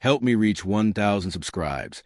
Help me reach 1,000 subscribes.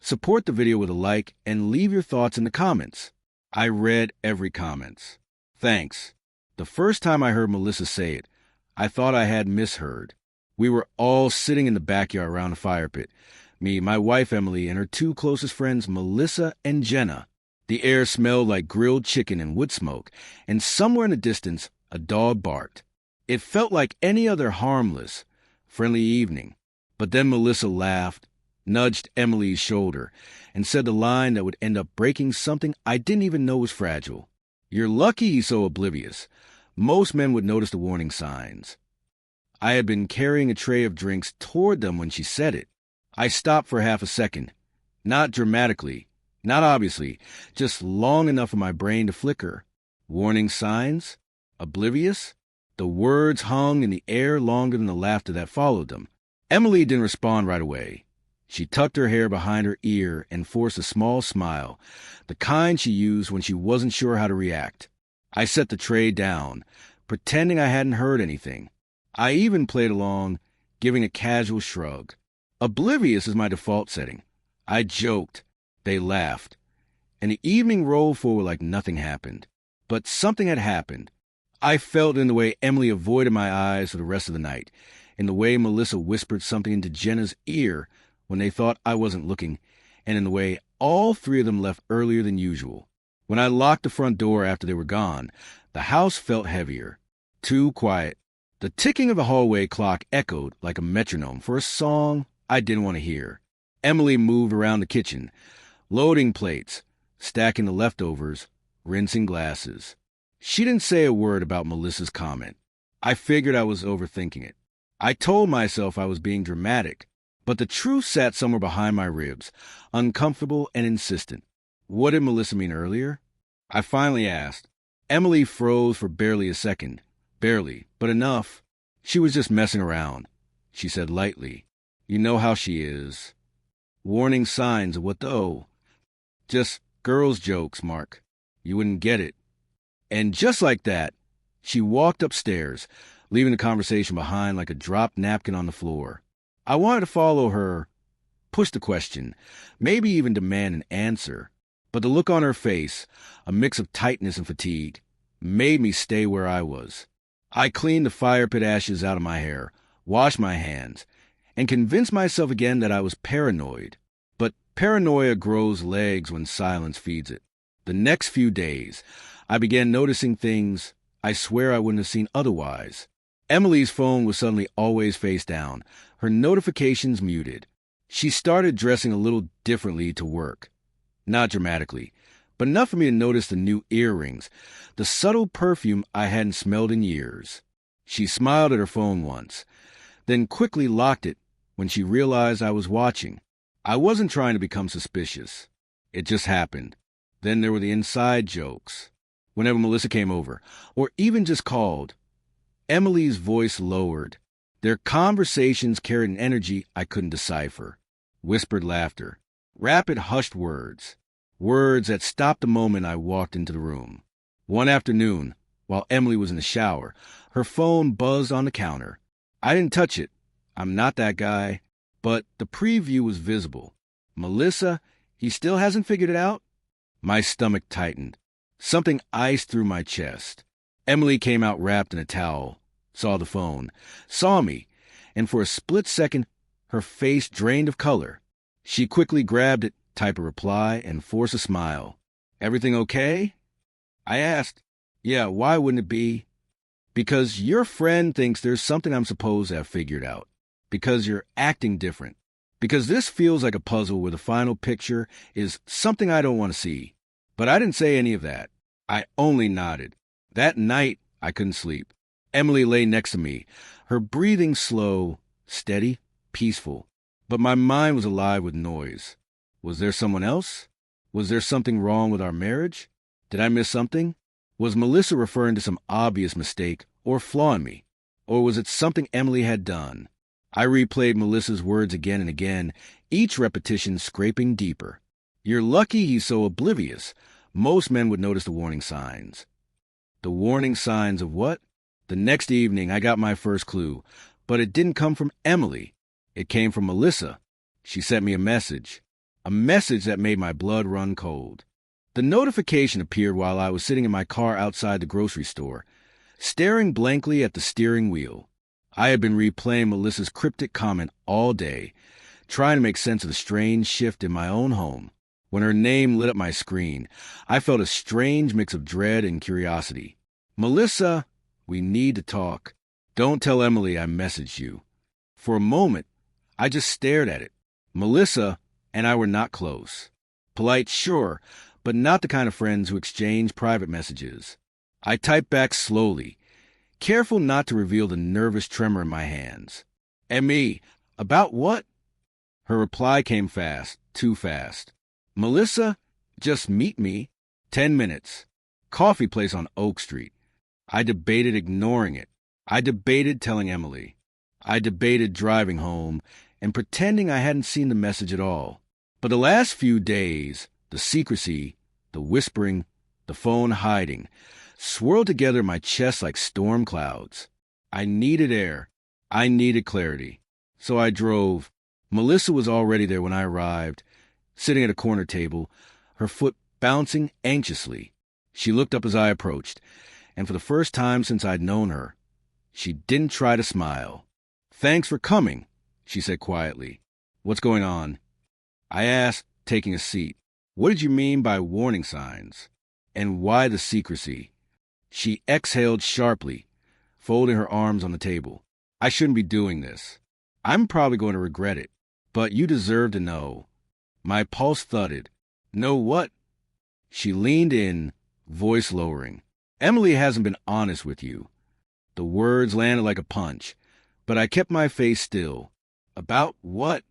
Support the video with a like and leave your thoughts in the comments. I read every comment. Thanks. The first time I heard Melissa say it, I thought I had misheard. We were all sitting in the backyard around the fire pit. Me, my wife Emily, and her two closest friends, Melissa and Jenna. The air smelled like grilled chicken and wood smoke, and somewhere in the distance, a dog barked. It felt like any other harmless, friendly evening. But then Melissa laughed, nudged Emily's shoulder, and said the line that would end up breaking something I didn't even know was fragile. You're lucky he's so oblivious. Most men would notice the warning signs. I had been carrying a tray of drinks toward them when she said it. I stopped for half a second. Not dramatically, not obviously, just long enough for my brain to flicker. Warning signs? Oblivious? The words hung in the air longer than the laughter that followed them. Emily didn't respond right away. She tucked her hair behind her ear and forced a small smile, the kind she used when she wasn't sure how to react. I set the tray down, pretending I hadn't heard anything. I even played along, giving a casual shrug. Oblivious is my default setting. I joked. They laughed. And the evening rolled forward like nothing happened. But something had happened. I felt in the way Emily avoided my eyes for the rest of the night, in the way Melissa whispered something into Jenna's ear when they thought I wasn't looking, and in the way all three of them left earlier than usual. When I locked the front door after they were gone, the house felt heavier, too quiet. The ticking of the hallway clock echoed like a metronome for a song I didn't want to hear. Emily moved around the kitchen, loading plates, stacking the leftovers, rinsing glasses. She didn't say a word about Melissa's comment. I figured I was overthinking it. I told myself I was being dramatic, but the truth sat somewhere behind my ribs, uncomfortable and insistent. What did Melissa mean earlier? I finally asked. Emily froze for barely a second. Barely, but enough. She was just messing around, she said lightly. You know how she is. Warning signs of what though? Just girls' jokes, Mark. You wouldn't get it. And just like that, she walked upstairs, leaving the conversation behind like a dropped napkin on the floor. I wanted to follow her, push the question, maybe even demand an answer. But the look on her face, a mix of tightness and fatigue, made me stay where I was. I cleaned the fire pit ashes out of my hair, washed my hands, and convinced myself again that I was paranoid. But paranoia grows legs when silence feeds it. The next few days, I began noticing things I swear I wouldn't have seen otherwise. Emily's phone was suddenly always face down, her notifications muted. She started dressing a little differently to work. Not dramatically, but enough for me to notice the new earrings, the subtle perfume I hadn't smelled in years. She smiled at her phone once, then quickly locked it when she realized I was watching. I wasn't trying to become suspicious. It just happened. Then there were the inside jokes. Whenever Melissa came over, or even just called, Emily's voice lowered. Their conversations carried an energy I couldn't decipher. Whispered laughter. Rapid, hushed words. Words that stopped the moment I walked into the room. One afternoon, while Emily was in the shower, her phone buzzed on the counter. I didn't touch it. I'm not that guy. But the preview was visible. Melissa, he still hasn't figured it out? My stomach tightened. Something iced through my chest. Emily came out wrapped in a towel, saw the phone, saw me, and for a split second, her face drained of color. She quickly grabbed it, typed a reply, and forced a smile. Everything okay? I asked. Yeah, why wouldn't it be? Because your friend thinks there's something I'm supposed to have figured out. Because you're acting different. Because this feels like a puzzle where the final picture is something I don't want to see. But I didn't say any of that. I only nodded. That night, I couldn't sleep. Emily lay next to me, her breathing slow, steady, peaceful. But my mind was alive with noise. Was there someone else? Was there something wrong with our marriage? Did I miss something? Was Melissa referring to some obvious mistake or flaw in me? Or was it something Emily had done? I replayed Melissa's words again and again, each repetition scraping deeper. You're lucky he's so oblivious. Most men would notice the warning signs. The warning signs of what? The next evening, I got my first clue, but it didn't come from Emily. It came from Melissa. She sent me a message that made my blood run cold. The notification appeared while I was sitting in my car outside the grocery store, staring blankly at the steering wheel. I had been replaying Melissa's cryptic comment all day, trying to make sense of the strange shift in my own home. When her name lit up my screen, I felt a strange mix of dread and curiosity. Melissa, we need to talk. Don't tell Emily I messaged you. For a moment, I just stared at it. Melissa and I were not close. Polite, sure, but not the kind of friends who exchange private messages. I typed back slowly, careful not to reveal the nervous tremor in my hands. "Me, about what?" Her reply came fast, too fast. "Melissa, just meet me. 10 minutes. Coffee place on Oak Street." I debated ignoring it. I debated telling Emily. I debated driving home and pretending I hadn't seen the message at all. But the last few days, the secrecy, the whispering, the phone hiding, swirled together in my chest like storm clouds. I needed air. I needed clarity. So I drove. Melissa was already there when I arrived, sitting at a corner table, her foot bouncing anxiously. She looked up as I approached, and for the first time since I'd known her, she didn't try to smile. "Thanks for coming," she said quietly. "What's going on?" I asked, taking a seat. "What did you mean by warning signs? And why the secrecy?" She exhaled sharply, folding her arms on the table. "I shouldn't be doing this. I'm probably going to regret it. But you deserve to know." My pulse thudded. "Know what?" She leaned in, voice lowering. "Emily hasn't been honest with you." The words landed like a punch, but I kept my face still. "About what?"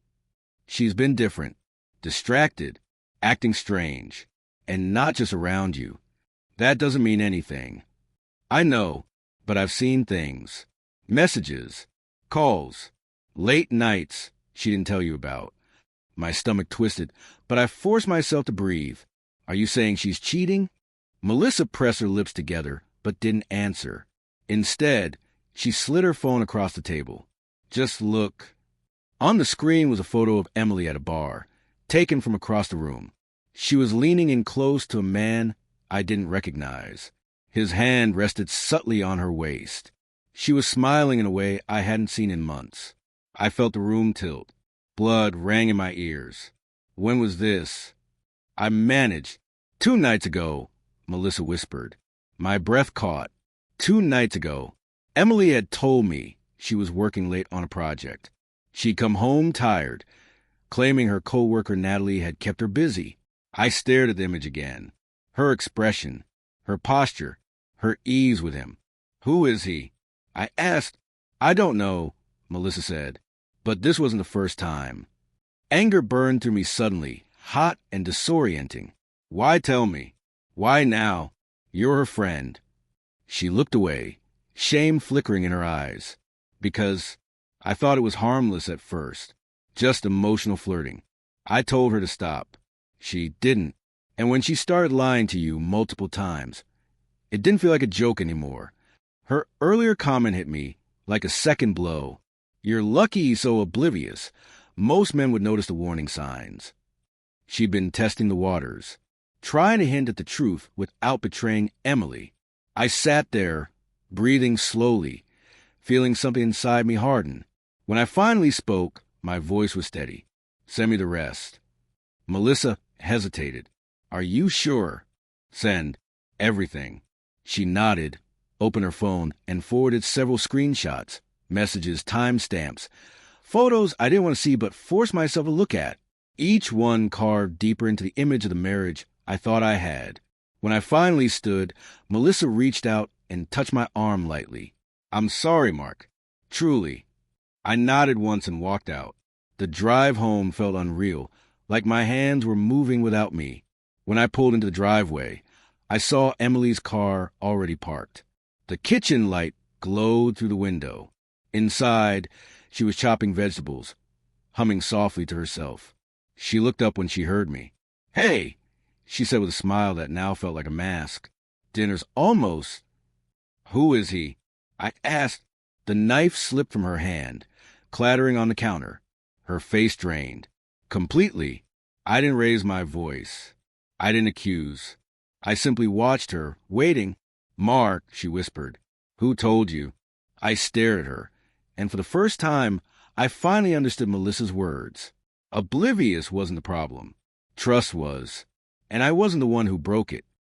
"She's been different, distracted, acting strange, and not just around you. That doesn't mean anything." "I know, but I've seen things. Messages, calls, late nights she didn't tell you about." My stomach twisted, but I forced myself to breathe. "Are you saying she's cheating?" Melissa pressed her lips together, but didn't answer. Instead, she slid her phone across the table. "Just look." On the screen was a photo of Emily at a bar, taken from across the room. She was leaning in close to a man I didn't recognize. His hand rested subtly on her waist. She was smiling in a way I hadn't seen in months. I felt the room tilt. Blood rang in my ears. When was this? I managed. 2 nights ago, Melissa whispered. My breath caught. 2 nights ago. Emily had told me she was working late on a project. She'd come home tired, claiming her coworker Natalie had kept her busy. I stared at the image again. Her expression, her posture, her ease with him. "Who is he?" I asked. "I don't know," Melissa said. But this wasn't the first time. Anger burned through me suddenly, hot and disorienting. "Why tell me? Why now? You're her friend." She looked away, shame flickering in her eyes. "Because I thought it was harmless at first, just emotional flirting. I told her to stop. She didn't. And when she started lying to you multiple times, it didn't feel like a joke anymore." Her earlier comment hit me like a second blow. "You're lucky he's so oblivious. Most men would notice the warning signs." She'd been testing the waters, trying to hint at the truth without betraying Emily. I sat there, breathing slowly, feeling something inside me harden. When I finally spoke, my voice was steady. "Send me the rest." Melissa hesitated. "Are you sure?" "Send everything." She nodded, opened her phone, and forwarded several screenshots, messages, timestamps, photos I didn't want to see but forced myself to look at, each one carved deeper into the image of the marriage I thought I had. When I finally stood, Melissa reached out and touched my arm lightly. "I'm sorry, Mark. Truly." I nodded once and walked out. The drive home felt unreal, like my hands were moving without me. When I pulled into the driveway, I saw Emily's car already parked. The kitchen light glowed through the window. Inside, she was chopping vegetables, humming softly to herself. She looked up when she heard me. "Hey," she said with a smile that now felt like a mask. "Dinner's almost." "Who is he?" I asked. The knife slipped from her hand, clattering on the counter. Her face drained. Completely. I didn't raise my voice. I didn't accuse. I simply watched her, waiting. "Mark," she whispered. "Who told you?" I stared at her, and for the first time, I finally understood Melissa's words. Oblivious wasn't the problem. Trust was. And I wasn't the one who broke it.